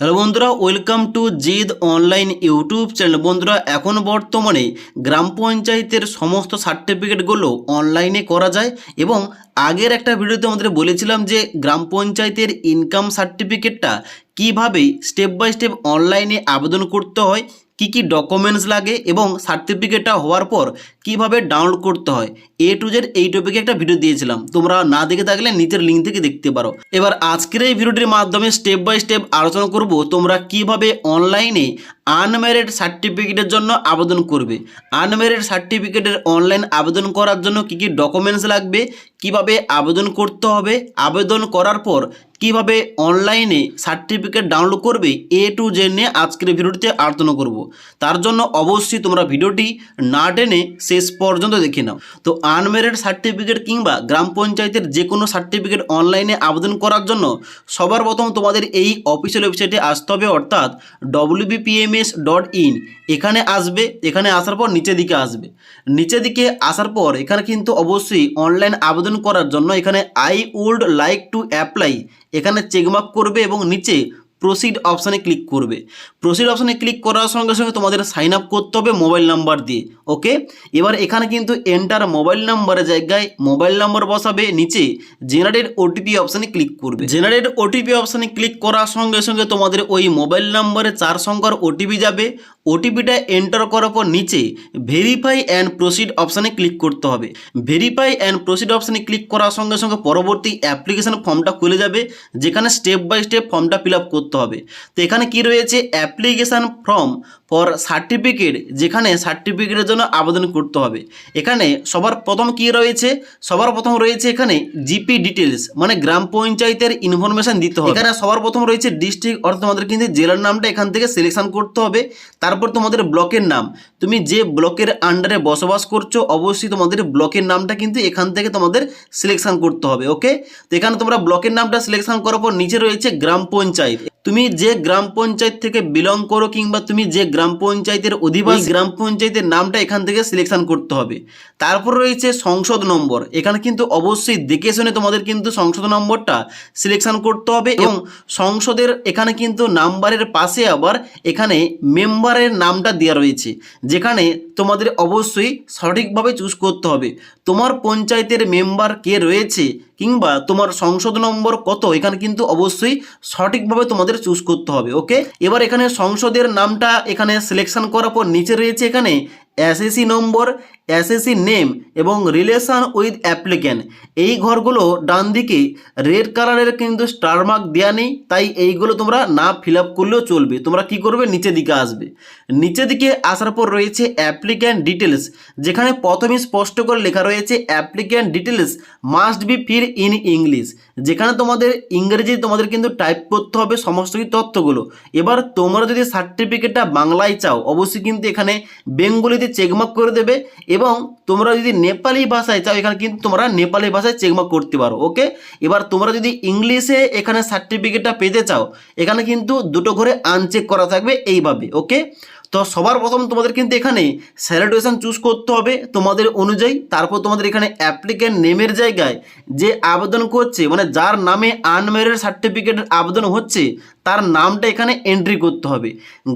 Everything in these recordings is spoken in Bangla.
হ্যালো বন্ধুরা, welcome to Gide online YouTube channel. বন্ধুরা, এখন বর্তমানে গ্রাম পঞ্চায়েতের সমস্ত সার্টিফিকেটগুলো অনলাইনে করা যায় এবং আগের একটা ভিডিওতে আমাদের বলেছিলাম যে গ্রাম পঞ্চায়েতের ইনকাম সার্টিফিকেটটা কিভাবে স্টেপ বাই স্টেপ অনলাইনে আবেদন করতে হয়, কি কি ডকুমেন্টস লাগে এবং সার্টিফিকেটটা হওয়ার পর কিভাবে ডাউনলোড করতে হয়, এ টু জেড এই টপিকে একটা ভিডিও দিয়েছিলাম। তোমরা না দেখে থাকলে নিচের লিঙ্ক থেকে দেখতে পারো। এবার আজকের এই ভিডিওটির মাধ্যমে স্টেপ বাই স্টেপ আলোচনা করব তোমরা কিভাবে অনলাইনে আনম্যারিড সার্টিফিকেটের জন্য আবেদন করবে। আনম্যারিড সার্টিফিকেটের অনলাইন আবেদন করার জন্য কি কি ডকুমেন্টস লাগবে, কিভাবে আবেদন করতে হবে, আবেদন করার পর কিভাবে অনলাইনে সার্টিফিকেট ডাউনলোড করবে, এ টু জেড নিয়ে আজকের ভিডিওটিতে আলোচনা করব। তার জন্য অবশ্যই তোমরা ভিডিওটি না টেনে শেষ পর্যন্ত দেখে নাও। তো আনম্যারিড সার্টিফিকেট কিংবা গ্রাম পঞ্চায়েতের যে কোনো সার্টিফিকেট অনলাইনে আবেদন করার জন্য সবার প্রথম তোমাদের এই অফিসিয়াল ওয়েবসাইটে আসতে হবে, অর্থাৎ wbpms.in। এখানে আসবে, এখানে আসার পর নিচের দিকে আসবে। নিচের দিকে আসার পর এখানে কিন্তু অবশ্যই অনলাইন আবেদন করার জন্য এখানে I would like to apply এখানে চেকমার্ক করবে এবং নিচে প্রসিড অপশানে ক্লিক করবে। প্রসিড অপশানে ক্লিক করার সঙ্গে সঙ্গে তোমাদের সাইন আপ করতে হবে মোবাইল নাম্বার দিয়ে। ওকে, এবার এখানে কিন্তু এন্টার মোবাইল নাম্বারের জায়গায় মোবাইল নাম্বার বসাবে, নিচে জেনারেট ওটিপি অপশানে ক্লিক করবে। জেনারেট ওটিপি অপশানে ক্লিক করার সঙ্গে সঙ্গে তোমাদের ওই মোবাইল নাম্বারে 4 সংখ্যার ওটিপি যাবে। ওটিপিটা এন্টার করার পর নিচে ভেরিফাই অ্যান্ড প্রসিড অপশানে ক্লিক করতে হবে। ভেরিফাই অ্যান্ড প্রসিড অপশানে ক্লিক করার সঙ্গে সঙ্গে পরবর্তী অ্যাপ্লিকেশন ফর্মটা খুলে যাবে, যেখানে স্টেপ বাই স্টেপ ফর্মটা ফিল আপ করতে হবে। তো এখানে কি রয়েছে, অ্যাপ্লিকেশান ফর্ম ফর সার্টিফিকেট, যেখানে সার্টিফিকেটের জন্য আবেদন করতে হবে। এখানে সবার প্রথম কি রয়েছে, সবার প্রথম রয়েছে এখানে জিপি ডিটেলস, মানে গ্রাম পঞ্চায়েতের ইনফরমেশন দিতে হবে। এখানে সবার প্রথম রয়েছে ডিস্ট্রিক্ট, অর্থাৎ তোমাদের কিন্তু জেলার নামটা এখান থেকে সিলেকশন করতে হবে। তারপর তোমাদের ব্লকের নাম, তুমি যে ব্লকের আন্ডারে বসবাস করছো অবশ্যই তোমাদের ব্লকের নামটা কিন্তু এখান থেকে তোমাদের সিলেকশন করতে হবে। ওকে, তো এখানে তোমরা ব্লকের নামটা সিলেকশন করার পর নিচে রয়েছে গ্রাম পঞ্চায়েত। তুমি যে গ্রাম পঞ্চায়েত থেকে বিলং করো কিংবা তুমি যে গ্রাম পঞ্চায়েতের অধিবাসী, গ্রাম পঞ্চায়েতের নামটা এখান থেকে সিলেকশন করতে হবে। তারপর রয়েছে সংসদ নম্বর, এখানে কিন্তু অবশ্যই দেখে শুনে তোমাদের কিন্তু সংসদ নম্বরটা সিলেকশন করতে হবে এবং সংসদের এখানে কিন্তু নাম্বারের পাশে আবার এখানে মেম্বারের নামটা দেওয়া রয়েছে, যেখানে তোমাদের অবশ্যই সঠিকভাবে চুজ করতে হবে তোমার পঞ্চায়েতের মেম্বার কে রয়েছে কিংবা তোমার সংসদ নম্বর কত, এখানে কিন্তু অবশ্যই সঠিকভাবে তোমাদের চুজ করতে হবে। ওকে, এবার এখানে সংসদের নামটা এখানে সিলেকশন করার পর নিচে রয়েছে এখানে এসএসসি নম্বর, এসএসসি নেম এবং রিলেশন উইথ অ্যাপ্লিক্যান্ট। এই ঘরগুলো ডান দিকে রেড কালারের কিন্তু স্টার মার্ক দেওয়া নেই, তাই এইগুলো তোমরা না ফিল আপ করলেও চলবে। তোমরা কি করবে, নিচের দিকে আসবে। নিচের দিকে আসার পর রয়েছে অ্যাপ্লিক্যান্ট ডিটেলস, যেখানে প্রথমে স্পষ্ট করে লেখা রয়েছে applicant details must be fill in English, যেখানে তোমাদের ইংরেজি তোমাদের কিন্তু টাইপ করতে হবে সমস্ত কিছু তথ্যগুলো। এবার তোমরা যদি সার্টিফিকেটটা বাংলায় চাও অবশ্যই কিন্তু এখানে বেঙ্গলিতে চেকমার্ক করে দেবে এবং তোমরা যদি নেপালি ভাষায় চাও এখানে কিন্তু তোমরা নেপালি ভাষায় চেকমার্ক করতে পারো। ওকে, এবার তোমরা যদি ইংলিশে এখানে সার্টিফিকেটটা পেতে চাও এখানে কিন্তু দুটো করে আনচেক করা থাকবে এইভাবে। ওকে, তো সবার প্রথম তোমাদের কিন্তু এখানে স্যালুটেশন চুজ করতে হবে তোমাদের অনুযায়ী। তারপর তোমাদের এখানে অ্যাপ্লিক্যান্ট নেমের জায়গায় যে আবেদন করছে, মানে যার নামে আনম্যারিড সার্টিফিকেটের আবেদন হচ্ছে তার নামটা এখানে এন্ট্রি করতে হবে।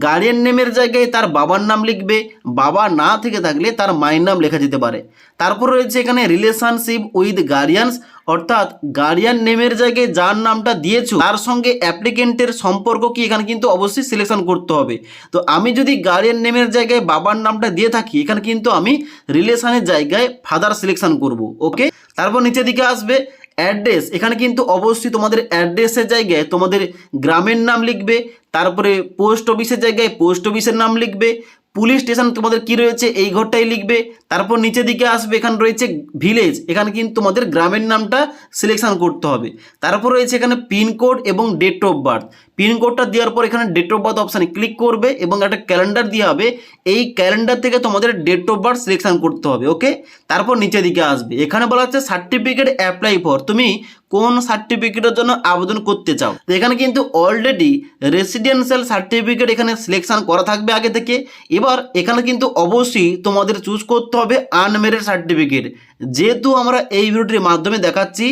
গার্ডিয়ান নেমের জায়গায় তার বাবার নাম লিখবে, বাবা না থেকে থাকলে তার মায়ের নাম লেখা যেতে পারে। তারপর রয়েছে এখানে রিলেশনশিপ উইথ গার্ডিয়ানস, অর্থাৎ গার্ডিয়ান নেমের জায়গায় যার নামটা দিয়েছো তার সঙ্গে অ্যাপ্লিকেন্টের সম্পর্ক কি এখানে কিন্তু অবশ্যই সিলেকশন করতে হবে। তো আমি যদি গার্ডিয়ান নেমের জায়গায় বাবার নামটা দিয়ে থাকি এখানে কিন্তু আমি রিলেশনের জায়গায় ফাদার সিলেকশন করব। ওকে, তারপর নিচের দিকে আসবে অ্যাড্রেস, এখানে কিন্তু অবশ্যই তোমাদের অ্যাড্রেসের জায়গায় তোমাদের গ্রামের নাম লিখবে, তারপরে পোস্ট অফিসের জায়গায় পোস্ট অফিসের নাম লিখবে, পুলিশ স্টেশন তোমাদের কি রয়েছে এই ঘরটাই লিখবে। তারপর নিচের দিকে আসবে, এখানে রয়েছে ভিলেজ, এখানে কিন্তু তোমাদের গ্রামের নামটা সিলেকশন করতে হবে। তারপর রয়েছে এখানে পিনকোড এবং ডেট অফ বার্থ। পিনকোডটা দেওয়ার পর এখানে ডেট অফ বার্থ অপশানে ক্লিক করবে এবং একটা ক্যালেন্ডার দেওয়া হবে, এই ক্যালেন্ডার থেকে তোমাদের ডেট অফ বার্থ সিলেকশন করতে হবে। ওকে, তারপর নিচের দিকে আসবে, এখানে বলা হচ্ছে সার্টিফিকেট অ্যাপ্লাই ফর, তুমি কোন সার্টিফিকেটের জন্য আবেদন করতে চাও। তো এখানে কিন্তু অলরেডি রেসিডেন্সিয়াল সার্টিফিকেট এখানে সিলেকশন করা থাকবে আগে থেকে। এবার এখানে কিন্তু অবশ্যই তোমাদের চুজ করতে হবে আনম্যারিড সার্টিফিকেট। যেহেতু আমরা এই ভিডিওটির মাধ্যমে দেখাচ্ছি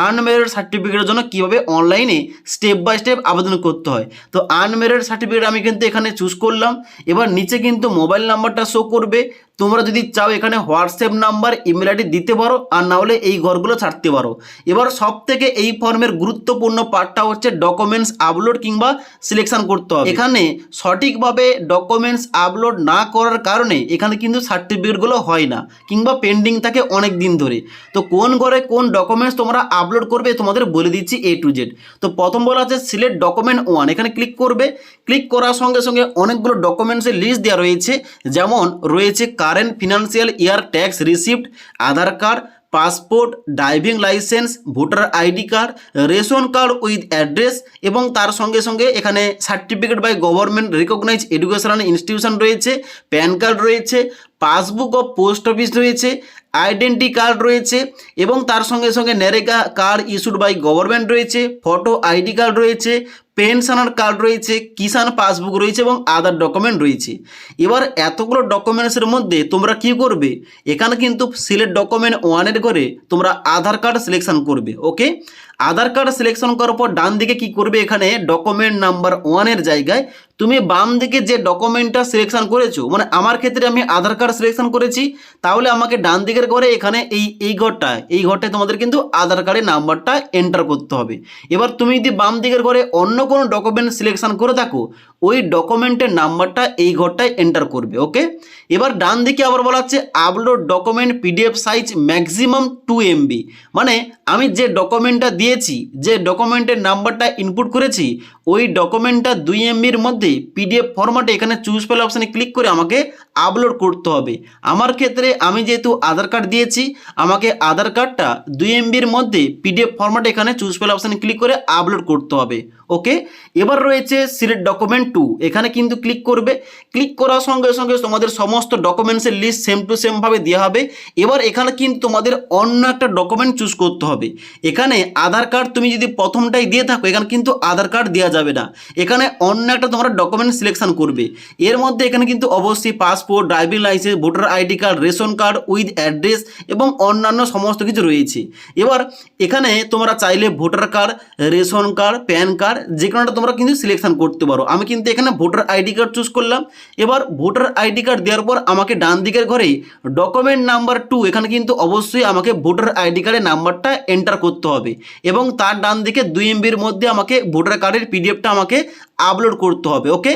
আনম্যারিড সার্টিফিকেটের জন্য কীভাবে অনলাইনে স্টেপ বাই স্টেপ আবেদন করতে হয়। তো আনম্যারিড সার্টিফিকেট আমি কিন্তু এখানে চুজ করলাম। এবার নিচে কিন্তু মোবাইল নাম্বারটা শো করবে। তোমরা যদি চাও এখানে হোয়াটসঅ্যাপ নাম্বার, ইমেল আইডি দিতে পারো, আর না হলে এই ঘরগুলো ছাড়তে পারো। এবার সব থেকে এই ফর্মের গুরুত্বপূর্ণ পার্টটা হচ্ছে ডকুমেন্টস আপলোড কিংবা সিলেকশন করতে হবে। এখানে সঠিকভাবে ডকুমেন্টস আপলোড না করার কারণে এখানে কিন্তু সার্টিফিকেটগুলো হয় না কিংবা পেন্ডিং থাকে অনেক দিন ধরে। তো কোন ঘরে কোন ডকুমেন্টস তোমরা আপলোড করবে তোমাদের বলে দিচ্ছি A to Z। তো প্রথম বলা আছে সিলেক্ট ডকুমেন্ট 1, এখানে ক্লিক করবে। ক্লিক করার সঙ্গে সঙ্গে অনেকগুলো ডকুমেন্টসের লিস্ট দেওয়া রয়েছে, যেমন রয়েছে current financial year tax receipt, Aadhaar card, passport, driving licence, voter ID card, ration card with address, এবং তার সঙ্গে সঙ্গে এখানে certificate by government recognise educational institution রয়েছে, প্যান কার্ড রয়েছে, পাসবুক অফ পোস্ট অফিস রয়েছে, আইডেন্টি কার্ড রয়েছে, এবং তার সঙ্গে সঙ্গে NREGA card issued by government রয়েছে, ফটো আইডি কার্ড রয়েছে, পেনশনার কার্ড রয়েছে, কিষাণ পাসবুক রয়েছে এবং আদার ডকুমেন্ট রয়েছে। এবার এতগুলো ডকুমেন্টসের মধ্যে তোমরা কি করবে, এখানে কিন্তু সিলেক্ট ডকুমেন্ট 1-এর করে তোমরা আধার কার্ড সিলেকশন করবে। ওকে, আধার কার্ড সিলেকশন করার পর ডান দিকে কি করবে, এখানে ডকুমেন্ট নাম্বার 1-এর জায়গায় তুমি বাম দিকে যে ডকুমেন্টটা সিলেকশন করেছো, মানে আমার ক্ষেত্রে আমি আধার কার্ড সিলেকশন করেছি, তাহলে আমাকে ডান দিকের ঘরে এখানে এই ঘরটায় তোমাদের কিন্তু আধার কার্ডের নাম্বারটা এন্টার করতে হবে। এবার তুমি যদি বাম দিকের ঘরে অন্য কোনো ডকুমেন্ট সিলেকশন করে থাকো, ওই ডকুমেন্টের নাম্বারটা এই ঘরটায় এন্টার করবে। ওকে, এবার ডান দিকে আবার বলা হচ্ছে upload document PDF size maximum 2 MB, মানে আমি যে ডকুমেন্টটা দিয়েছি, যে ডকুমেন্টের নাম্বারটা ইনপুট করেছি, ওই ডকুমেন্টটা 2 MBর মধ্যে PDF ফরম্যাটে এখানে চুজ ফাইল অপশানে ক্লিক করে আমাকে আপলোড করতে হবে। আমার ক্ষেত্রে আমি যেহেতু আধার কার্ড দিয়েছি, আমাকে আধার কার্ডটা 2 MBর মধ্যে PDF ফরম্যাটে এখানে চুজ ফাইল অপশানে ক্লিক করে আপলোড করতে হবে। ওকে, এবার রয়েছে সিলেক্ট ডকুমেন্ট 2, এখানে কিন্তু ক্লিক করবে। ক্লিক করার সঙ্গে সঙ্গে তোমাদের সমস্ত ডকুমেন্টসের লিস্ট সেম টু সেম ভাবে দেওয়া হবে। এবার এখানে কিন্তু তোমাদের অন্য একটা ডকুমেন্ট চুজ করতে হবে। এখানে আধার কার্ড তুমি যদি প্রথমটাই দিয়ে থাকো, এখানে কিন্তু আধার কার্ড দেওয়া যাবে না, এখানে অন্য একটা তোমরা ডকুমেন্ট সিলেকশন করবে। এর মধ্যে এখানে কিন্তু অবশ্যই passport, driving licence, voter ID card, ration card with address এবং অন্যান্য সমস্ত কিছু রয়েছে। এবার এখানে তোমরা চাইলে voter card, ration card, pan card যে কোনোটা তোমরা কিন্তু সিলেকশন করতে পারো। আমি কিন্তু এখানে ভোটার আইডি কার্ড চুজ করলাম। এবার ভোটার আইডি কার্ড দেওয়ার পর আমাকে ডান দিকের ঘরে ডকুমেন্ট নাম্বার 2, এখানে কিন্তু অবশ্যই আমাকে ভোটার আইডি কার্ডের নাম্বারটা এন্টার করতে হবে, এবং তার ডান দিকে 2 MBর মধ্যে আমাকে ভোটার কার্ডের PDFটা আমাকে আপলোড করতে হবে। ওকে,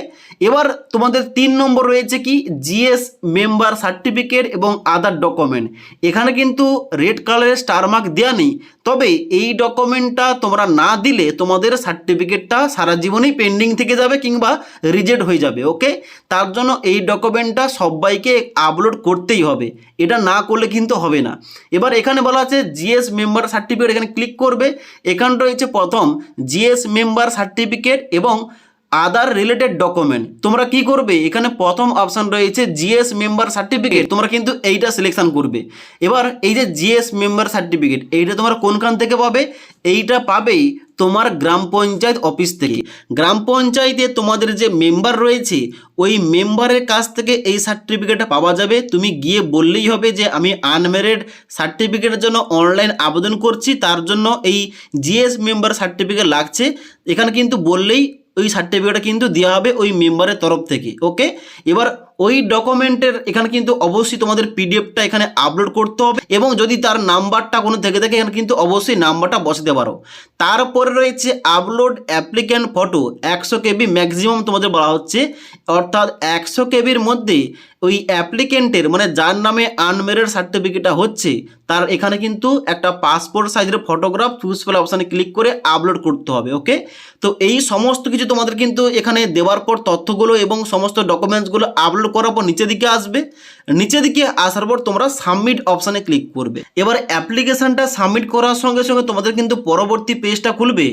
এবার তোমাদের 3 নম্বর রয়েছে কি GS মেম্বার সার্টিফিকেট এবং আদার ডকুমেন্ট। এখানে কিন্তু রেড কালারের স্টার মার্ক দেওয়া নেই, তবে এই ডকুমেন্টটা তোমরা না দিলে তোমাদের সার্টিফিকেটটা সারা জীবনই পেন্ডিং থেকে যাবে কিংবা রিজেক্ট হয়ে যাবে। ওকে, তার জন্য এই ডকুমেন্টটা সবাইকে আপলোড করতেই হবে, এটা না করলে কিন্তু হবে না। এবার এখানে বলা আছে GS মেম্বার সার্টিফিকেট, এখানে ক্লিক করবে। এখানে রয়েছে প্রথম GS মেম্বার সার্টিফিকেট এবং আদার রিলেটেড ডকুমেন্ট। তোমরা কি করবে, এখানে প্রথম অপশান রয়েছে GS মেম্বার সার্টিফিকেট, তোমরা কিন্তু এইটা সিলেকশন করবে। এবার এই যে GS মেম্বার সার্টিফিকেট, এইটা তোমরা কোনখান থেকে পাবে, এইটা পাবেই তোমার গ্রাম পঞ্চায়েত অফিস থেকে। গ্রাম পঞ্চায়েতে তোমাদের যে মেম্বার রয়েছে, ওই মেম্বারের কাছ থেকে এই সার্টিফিকেটটা পাওয়া যাবে। তুমি গিয়ে বললেই হবে যে আমি আনম্যারিড সার্টিফিকেটের জন্য অনলাইন আবেদন করছি, তার জন্য এই GS মেম্বার সার্টিফিকেট লাগছে। এখানে কিন্তু বললেই ওই সার্টিফিকেটটা কিন্তু দেওয়া হবে ওই মেম্বারের তরফ থেকে। ওকে, এবার ওই ডকুমেন্টের এখানে কিন্তু অবশ্যই তোমাদের PDFটা এখানে আপলোড করতে হবে, এবং যদি তার নাম্বারটা কোনো থেকে থাকে এখানে কিন্তু অবশ্যই নাম্বারটা বসাতে পারো। তারপরে রয়েছে upload applicant photo 100 KB maximum তোমাদের বলা হচ্ছে, অর্থাৎ 100 KBর মধ্যে ওই অ্যাপ্লিকেন্টের মানে যার নামে আনম্যারিড সার্টিফিকেটটা হচ্ছে তার এখানে কিন্তু একটা পাসপোর্ট সাইজের ফটোগ্রাফ চুজ ফাইল অপশানে ক্লিক করে আপলোড করতে হবে। ওকে, তো এই সমস্ত কিছু তোমাদের কিন্তু এখানে দেওয়ার পর তথ্যগুলো এবং সমস্ত ডকুমেন্টসগুলো আপলোড করার পর নিচের দিকে আসবে। নিচের দিকে আসার পর তোমরা সাবমিট অপশানে ক্লিক করবে। এবার অ্যাপ্লিকেশানটা সাবমিট করার সঙ্গে সঙ্গে তোমাদের কিন্তু পরবর্তী পেজটা খুলবে,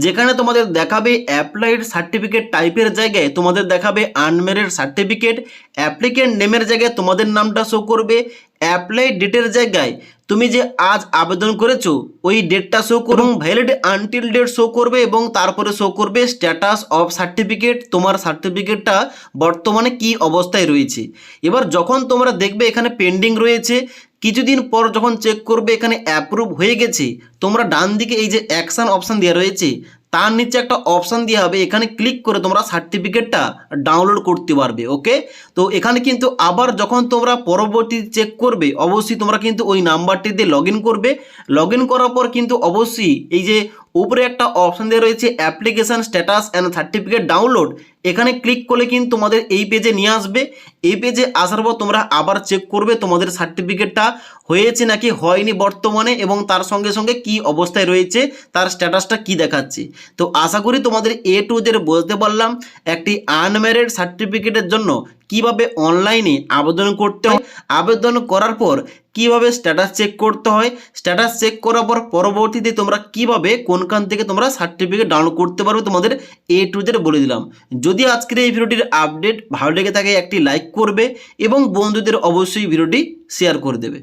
যেখানে তোমাদের দেখাবে অ্যাপ্লাইড সার্টিফিকেট টাইপের জায়গায় তোমাদের দেখাবে আনম্যারিড সার্টিফিকেট, অ্যাপ্লিকেন্ট নেমের জায়গায় তোমাদের নামটা শো করবে, অ্যাপ্লাই ডেটের জায়গায় তুমি যে আজ আবেদন করেছো ওই ডেটটা শো করবে, এবং ভ্যালিড আনটিল ডেট শো করবে, এবং তারপরে শো করবে স্ট্যাটাস অফ সার্টিফিকেট, তোমার সার্টিফিকেটটা বর্তমানে কি অবস্থায় রয়েছে। এবার যখন তোমরা দেখবে এখানে পেন্ডিং রয়েছে কিছুদিন পর যখন চেক করবে এখানে অ্যাপ্রুভ হয়ে গেছে, তোমরা ডান দিকে এই যে অ্যাকশান অপশান দেওয়া রয়েছে তার নিচে একটা অপশান দেওয়া হবে, এখানে ক্লিক করে তোমরা সার্টিফিকেটটা ডাউনলোড করতে পারবে। ওকে, তো এখানে কিন্তু আবার যখন তোমরা পরবর্তী চেক করবে অবশ্যই তোমরা কিন্তু ওই নাম্বারটি দিয়ে লগ ইন করবে। লগ ইন করার পর কিন্তু অবশ্যই এই যে উপরে একটা অপশান দেওয়া রয়েছে application status and certificate download, এখানে ক্লিক করলে কিন্তু তোমাদের এই পেজে নিয়ে আসবে। এই পেজে আসার পর তোমরা আবার চেক করবে তোমাদের সার্টিফিকেটটা হয়েছে নাকি হয়নি বর্তমানে, এবং তার সঙ্গে সঙ্গে কি অবস্থায় রয়েছে, তার স্ট্যাটাসটা কি দেখাচ্ছে। তো আশা করি তোমাদের A to Z বলতে পারলাম একটি আনম্যারিড সার্টিফিকেটের জন্য কিভাবে অনলাইনে আবেদন করতে হয়, আবেদন করার পর কিভাবে স্ট্যাটাস চেক করতে হয়, স্ট্যাটাস চেক করার পর পরবর্তীতে তোমরা কিভাবে কোনখান থেকে তোমরা সার্টিফিকেট ডাউনলোড করতে পারবে তোমাদের A to Z বলে দিলাম। যদি আজকের এই ভিডিওটির আপডেট ভালো লেগে থাকে একটি লাইক করবে এবং বন্ধুদের অবশ্যই ভিডিওটি শেয়ার করে দেবে।